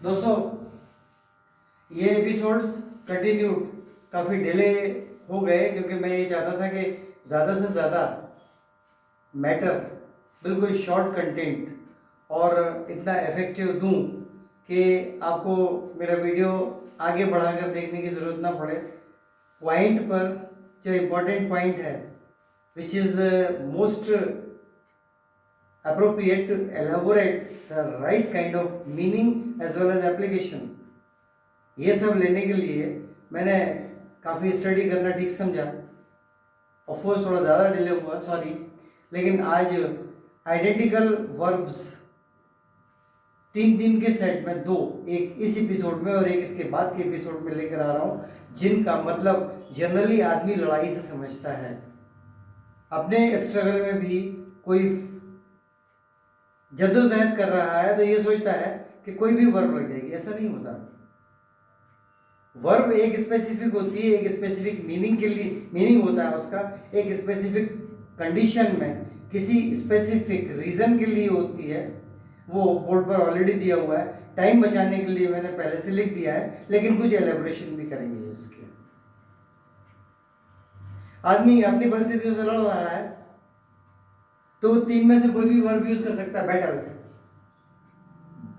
दोस्तों, ये episodes continued काफ़ी डिले हो गए क्योंकि मैं ये चाहता था कि ज़्यादा से ज़्यादा मैटर, बिल्कुल शॉर्ट कंटेंट और इतना इफ़ेक्टिव दूं कि आपको मेरा वीडियो आगे बढ़ाकर देखने की ज़रूरत ना पड़े। पॉइंट पर जो इम्पोर्टेंट पॉइंट है which is most appropriate to elaborate the right kind of meaning as well as application, ये सब लेने के लिए मैंने काफ़ी स्टडी करना ठीक समझा। ऑफकोर्स थोड़ा ज़्यादा डिले हुआ, सॉरी, लेकिन आज आइडेंटिकल वर्ब्स 3 दिन के सेट में, 2, एक इस एपिसोड में और एक इसके बाद के एपिसोड में लेकर आ रहा हूँ, जिनका मतलब जनरली आदमी लड़ाई से समझता है। अपने स्ट्रगल में भी कोई जद्दोजहद कर रहा है तो ये सोचता है कि कोई भी वर्ब लग जाएगी, ऐसा नहीं होता। वर्ब एक स्पेसिफिक होती है, एक स्पेसिफिक मीनिंग के लिए मीनिंग होता है उसका, एक स्पेसिफिक कंडीशन में किसी स्पेसिफिक रीज़न के लिए होती है। वो बोर्ड पर ऑलरेडी दिया हुआ है, टाइम बचाने के लिए मैंने पहले से लिख दिया है, लेकिन कुछ एलेबोरेशन भी करेंगे इसके। आदमी अपनी परिस्थितियों से लड़ रहा है तो 3 में से कोई भी वर्ब यूज कर सकता है। बैटल,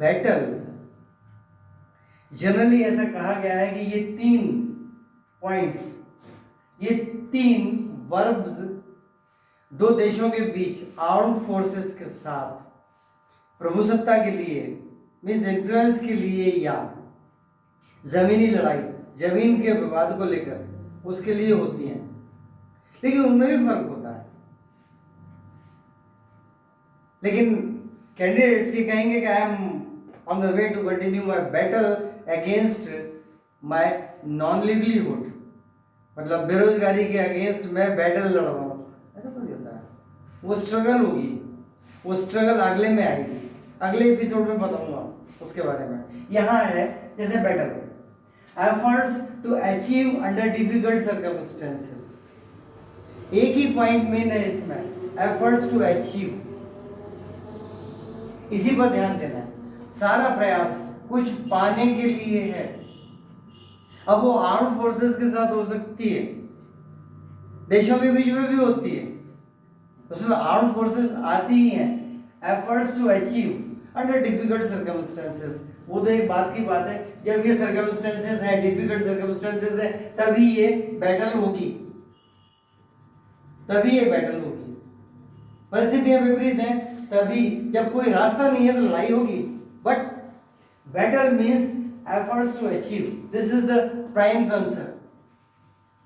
बैटल जनरली ऐसा कहा गया है कि ये 3 पॉइंट्स, ये 3 वर्ब्स 2 देशों के बीच आर्म्ड फोर्सेस के साथ प्रभुसत्ता के लिए, मीन्स इन्फ्लुएंस के लिए, या जमीनी लड़ाई, जमीन के विवाद को लेकर उसके लिए होती हैं, लेकिन उनमें भी फर्क होता है। लेकिन कैंडिडेट्स ये कहेंगे कि I am on the way to continue my battle against my non livelihood, मतलब बेरोजगारी के अगेंस्ट मैं बैटल लड़ रहा हूँ, ऐसा थोड़ी होता है। वो स्ट्रगल होगी, वो स्ट्रगल अगले में आएगी, अगले एपिसोड में बताऊंगा उसके बारे में। यहाँ है जैसे battle, efforts to achieve under difficult circumstances, एक ही पॉइंट मेन है इसमें, एफर्ट्स टू अचीव, इसी पर ध्यान देना है। सारा प्रयास कुछ पाने के लिए है। अब वो आर्म फोर्सेस के साथ हो सकती है, देशों के बीच में भी होती है, उसमें आर्म फोर्सेस आती ही हैं। Efforts to achieve under difficult circumstances, वो तो एक बात की बात है, जब ये सर्कमस्टेंसेस है, डिफिकल्ट सर्कमस्टेंसेस है, तभी ये बैटल होगी, तभी ये बैटल होगी। परिस्थितियां विपरीत हैं तभी, जब कोई रास्ता नहीं है तो लड़ाई होगी। But battle means efforts to achieve, this is the prime concern.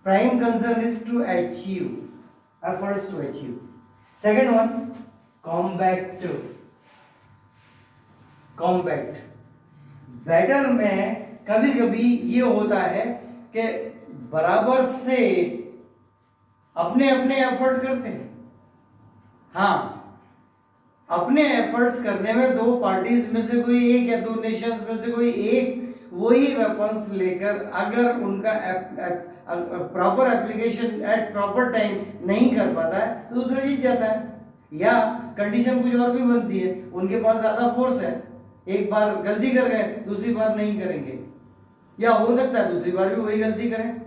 Prime concern is to achieve, efforts to achieve. Second one, combat. Combat, battle में कभी कभी ये होता है कि बराबर से अपने अपने एफर्ट करते हैं। हाँ, अपने एफर्ट्स करने में 2 पार्टीज में से कोई एक या 2 नेशंस में से कोई एक वही वेपन्स लेकर अगर उनका proper application at proper time नहीं कर पाता है तो दूसरा जीत जाता है। या कंडीशन कुछ और भी बनती है, उनके पास ज़्यादा फोर्स है, एक बार गलती कर गए, दूसरी बार नहीं करेंगे, या हो सकता है दूसरी बार भी वही गलती करें।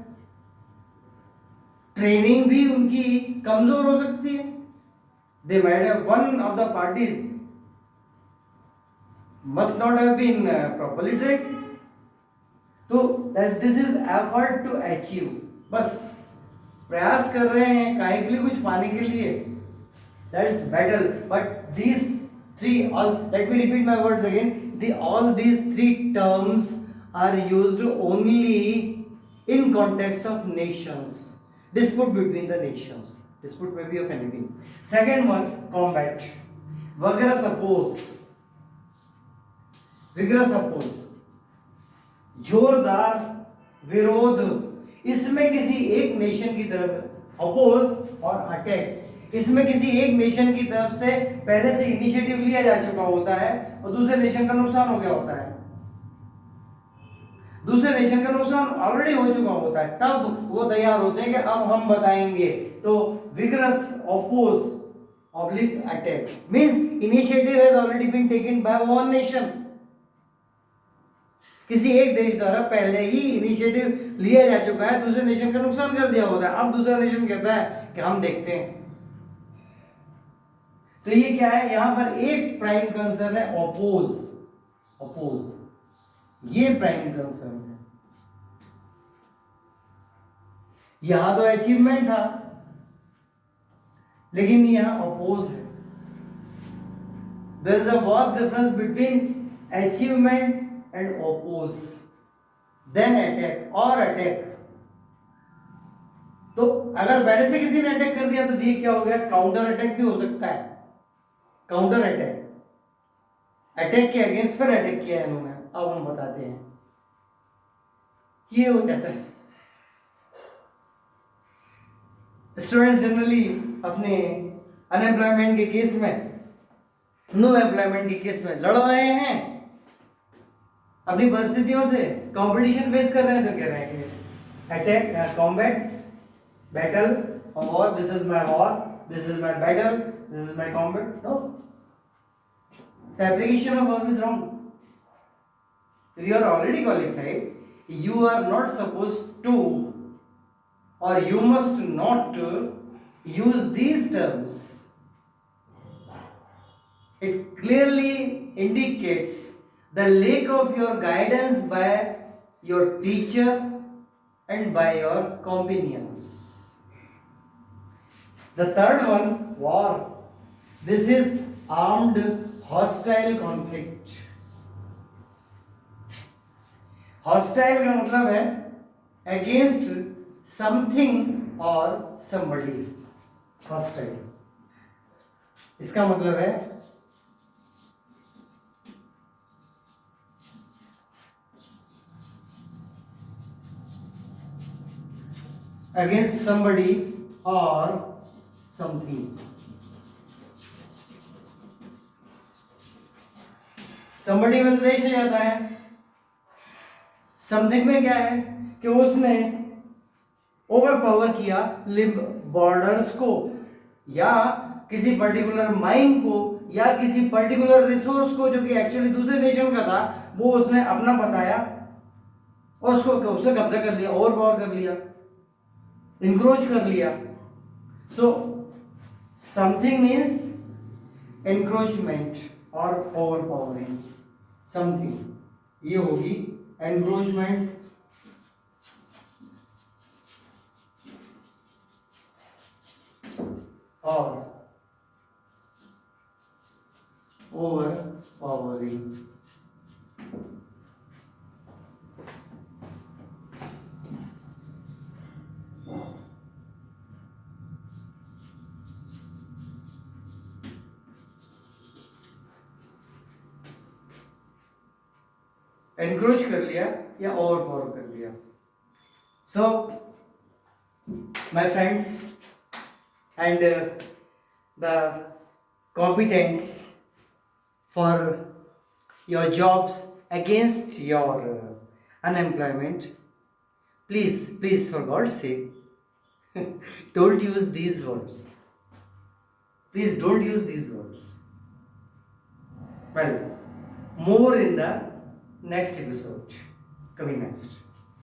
ट्रेनिंग भी उनकी कमजोर हो सकती है। They might have, one of the parties must not have been properly trained. तो this is effort to achieve, बस प्रयास कर रहे हैं काहे के लिए, कुछ पाने के लिए, that is battle. But these 3, all, let me repeat my words again, all these 3 terms are used only in context of nations, dispute between the nations. Dispute may be of anything. Second one, combat. Vigorous oppose. Vigorous oppose, जोरदार विरोध। इसमें किसी एक nation की तरफ oppose और attack, इसमें किसी एक नेशन की तरफ से पहले से इनिशिएटिव लिया जा चुका होता है और दूसरे नेशन का नुकसान हो गया होता है, दूसरे नेशन का नुकसान ऑलरेडी हो चुका होता है, तब वो तैयार होते हैं कि अब हम बताएंगे। तो vigorous oppose oblique attack means initiative has already been taken by one nation, किसी एक देश द्वारा पहले ही इनिशिएटिव लिया जा चुका है, दूसरे नेशन का नुकसान कर दिया होता है, अब दूसरा नेशन कहता है कि हम देखते हैं। तो ये क्या है, यहां पर एक प्राइम कंसर्न है ऑपोज, ये प्राइम कंसर्न है। यहां तो अचीवमेंट था, लेकिन यहां ऑपोज है। There is a vast difference between achievement and oppose, then attack और अटैक। तो अगर पहले से किसी ने अटैक कर दिया तो ये क्या हो गया, काउंटर अटैक भी हो सकता है। काउंटर अटैक, अटैक के अगेंस्ट पर अटैक किया है इन्होंने, अब हम बताते हैं ये हो जाता है। स्टूडेंट्स जनरली अपने अनएम्प्लॉयमेंट के केस में, नो एम्प्लॉयमेंट के केस में लड़ रहे हैं अपनी परिस्थितियों से, कंपटीशन फेस कर रहे हैं, तो कह रहे हैं कि अटैक, कॉम्बैट, बैटल और war, this is my war, this is my battle, this is my combat. No, the application of verb is wrong. If you are already qualified, you are not supposed to, or you must not use these terms. It clearly indicates the lack of your guidance by your teacher and by your companions. The third one, war. This is armed hostile conflict. Hostile का मतलब है against something or somebody. Hostile, इसका मतलब है against somebody or something. somebody में तो देश आ जाता है, समथिंग में क्या है कि उसने ओवर पावर किया बॉर्डर्स को, या किसी पर्टिकुलर माइन को, या किसी पर्टिकुलर रिसोर्स को जो कि एक्चुअली दूसरे नेशन का था, वो उसने अपना बताया और उसने कब्जा कर लिया, ओवर पावर कर लिया, इंक्रोच कर लिया। सो समथिंग मीन्स एनक्रोचमेंट और ओवर पावरिंग समथिंग, ये होगी एनक्रोचमेंट और ओवर पावरिंग। एनक्रोच कर लिया या ओवर पावर कर लिया। So my friends and the competents for your jobs against your unemployment, please for god's sake don't use these words. Please don't use these words. Well, more in the next episode coming next.